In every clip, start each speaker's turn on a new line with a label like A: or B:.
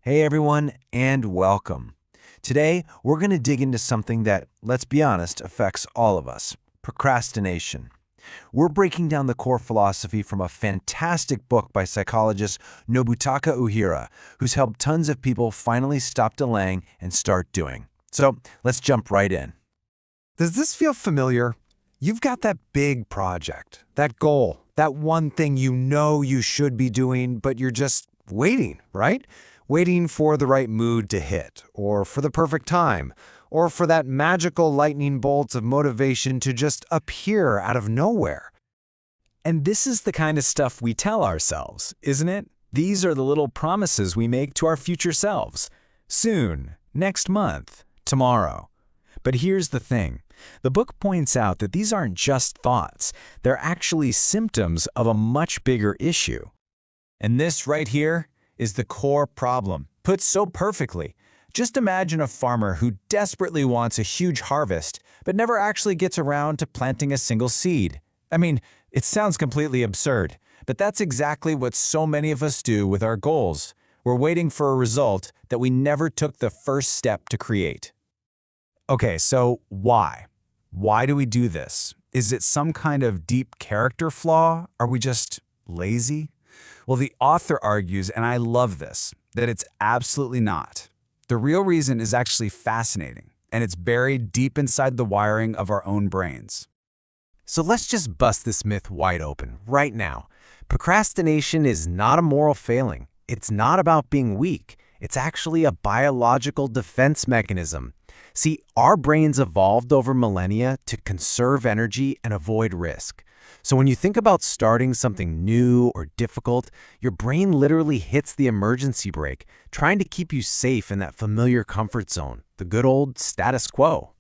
A: Hey everyone, and welcome. Today, we're going to dig into something that, let's be honest, affects all of us: procrastination. We're breaking down the core philosophy from a fantastic book by psychologist Nobutaka Uhira, who's helped tons of people finally stop delaying and start doing. So, let's jump right in.
B: Does this feel familiar? You've got that big project, that goal, that one thing you know you should be doing, but you're just waiting, right? Waiting for the right mood to hit, or for the perfect time, or for that magical lightning bolt of motivation to just appear out of nowhere.
C: And this is the kind of stuff we tell ourselves, isn't it? These are the little promises we make to our future selves. Soon, next month, tomorrow. But here's the thing. The book points out that these aren't just thoughts. They're actually symptoms of a much bigger issue. And this right here is the core problem, put so perfectly. Just imagine a farmer who desperately wants a huge harvest, but never actually gets around to planting a single seed. I mean, it sounds completely absurd, but that's exactly what so many of us do with our goals. We're waiting for a result that we never took the first step to create. Okay, so why? Why do we do this? Is it some kind of deep character flaw? Are we just lazy? Well, the author argues, and I love this, that it's absolutely not. The real reason is actually fascinating, and it's buried deep inside the wiring of our own brains.
A: So let's just bust this myth wide open right now. Procrastination is not a moral failing. It's not about being weak. It's actually a biological defense mechanism. See, our brains evolved over millennia to conserve energy and avoid risk. So when you think about starting something new or difficult, your brain literally hits the emergency brake, trying to keep you safe in that familiar comfort zone, the good old status quo.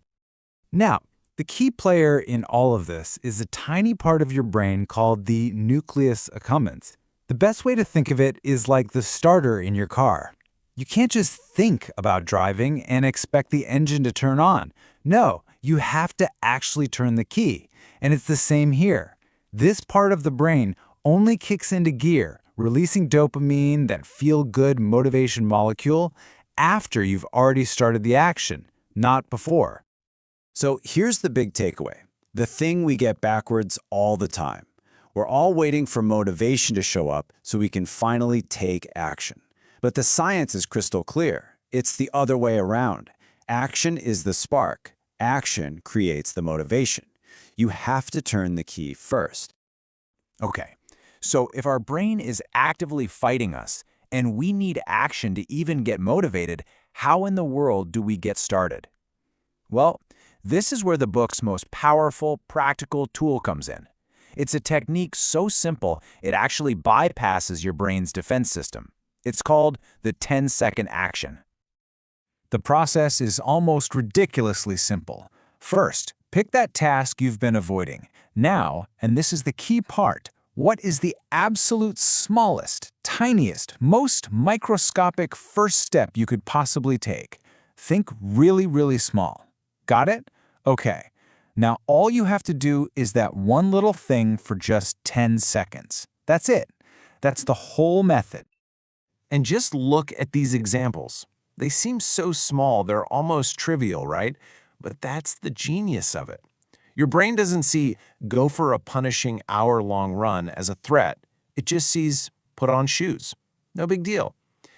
C: Now, the key player in all of this is a tiny part of your brain called the nucleus accumbens. The best way to think of it is like the starter in your car. You can't just think about driving and expect the engine to turn on. No, you have to actually turn the key. And it's the same here. This part of the brain only kicks into gear, releasing dopamine, that feel-good motivation molecule, after you've already started the action, not before.
B: So here's the big takeaway, the thing we get backwards all the time. We're all waiting for motivation to show up so we can finally take action. But the science is crystal clear. It's the other way around. Action is the spark. Action creates the motivation. You have to turn the key first.
C: Okay, so if our brain is actively fighting us and we need action to even get motivated, how in the world do we get started? Well, this is where the book's most powerful, practical tool comes in. It's a technique so simple, it actually bypasses your brain's defense system. It's called the 10-second action. The process is almost ridiculously simple. First, pick that task you've been avoiding. Now, and this is the key part, what is the absolute smallest, tiniest, most microscopic first step you could possibly take? Think really, really small. Got it? Okay. Now all you have to do is that one little thing for just 10 seconds. That's it. That's the whole method.
A: And just look at these examples. They seem so small, they're almost trivial, right? But that's the genius of it. Your brain doesn't see go for a punishing hour-long run as a threat. It just sees put on shoes. No big deal.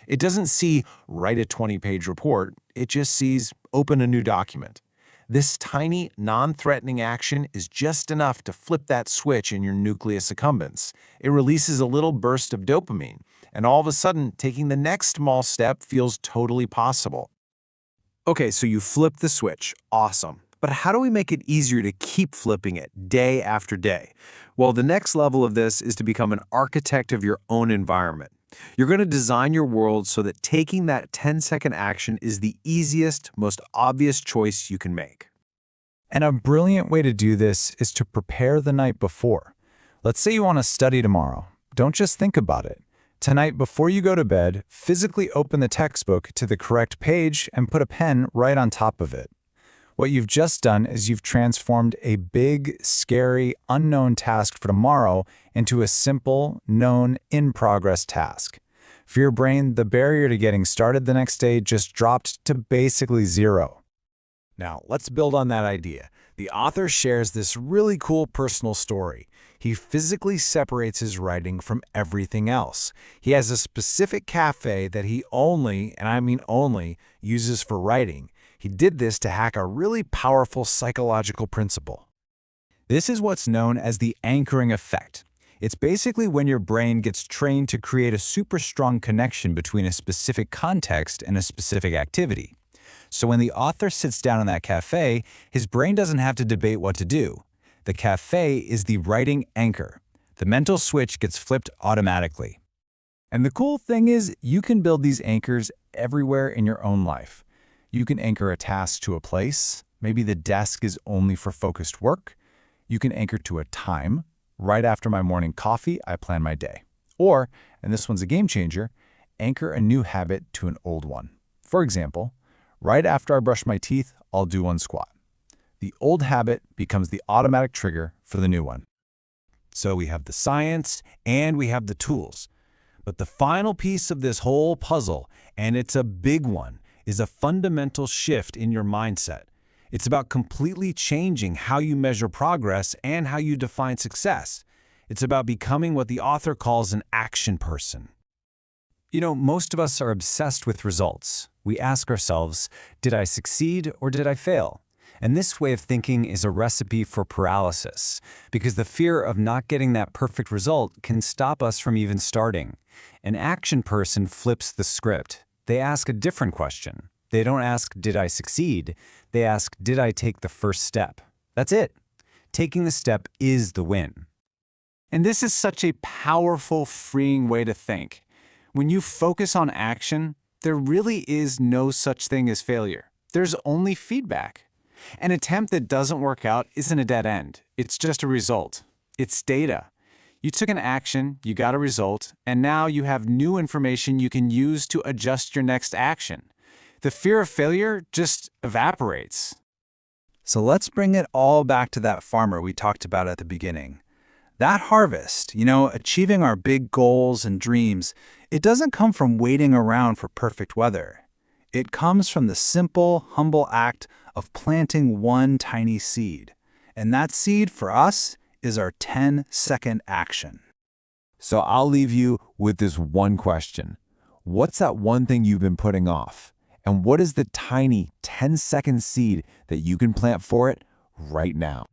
A: It doesn't see write a 20-page report. It just sees open a new document. This tiny, non-threatening action is just enough to flip that switch in your nucleus accumbens. It releases a little burst of dopamine, and all of a sudden, taking the next small step feels totally possible. Okay, so you flip the switch. Awesome. But how do we make it easier to keep flipping it day after day? Well, the next level of this is to become an architect of your own environment. You're going to design your world so that taking that 10-second action is the easiest, most obvious choice you can make.
C: And a brilliant way to do this is to prepare the night before. Let's say you want to study tomorrow. Don't just think about it. Tonight, before you go to bed, physically open the textbook to the correct page and put a pen right on top of it. What you've just done is you've transformed a big, scary, unknown task for tomorrow into a simple, known, in-progress task. For your brain, the barrier to getting started the next day just dropped to basically zero. Now, let's build on that idea. The author shares this really cool personal story. He physically separates his writing from everything else. He has a specific cafe that he only, and I mean only, uses for writing. He did this to hack a really powerful psychological principle. This is what's known as the anchoring effect. It's basically when your brain gets trained to create a super strong connection between a specific context and a specific activity. So when the author sits down in that cafe, his brain doesn't have to debate what to do. The cafe is the writing anchor. The mental switch gets flipped automatically. And the cool thing is, you can build these anchors everywhere in your own life. You can anchor a task to a place. Maybe the desk is only for focused work. You can anchor to a time. Right after my morning coffee, I plan my day. Or, and this one's a game changer, anchor a new habit to an old one. For example, right after I brush my teeth, I'll do one squat. The old habit becomes the automatic trigger for the new one. So we have the science and we have the tools. But the final piece of this whole puzzle, and it's a big one, is a fundamental shift in your mindset. It's about completely changing how you measure progress and how you define success. It's about becoming what the author calls an action person. You know, most of us are obsessed with results. We ask ourselves, did I succeed or did I fail? And this way of thinking is a recipe for paralysis, because the fear of not getting that perfect result can stop us from even starting. An action person flips the script. They ask a different question. They don't ask, did I succeed? They ask, did I take the first step? That's it. Taking the step is the win. And this is such a powerful, freeing way to think. When you focus on action, there really is no such thing as failure. There's only feedback. An attempt that doesn't work out isn't a dead end. It's just a result. It's data. You took an action, you got a result, and now you have new information you can use to adjust your next action. The fear of failure just evaporates.
B: So let's bring it all back to that farmer we talked about at the beginning. That harvest, achieving our big goals and dreams, it doesn't come from waiting around for perfect weather. It comes from the simple, humble act of planting one tiny seed. And that seed, for us, is our 10-second action.
A: So I'll leave you with this one question. What's that one thing you've been putting off? And what is the tiny 10-second seed that you can plant for it right now?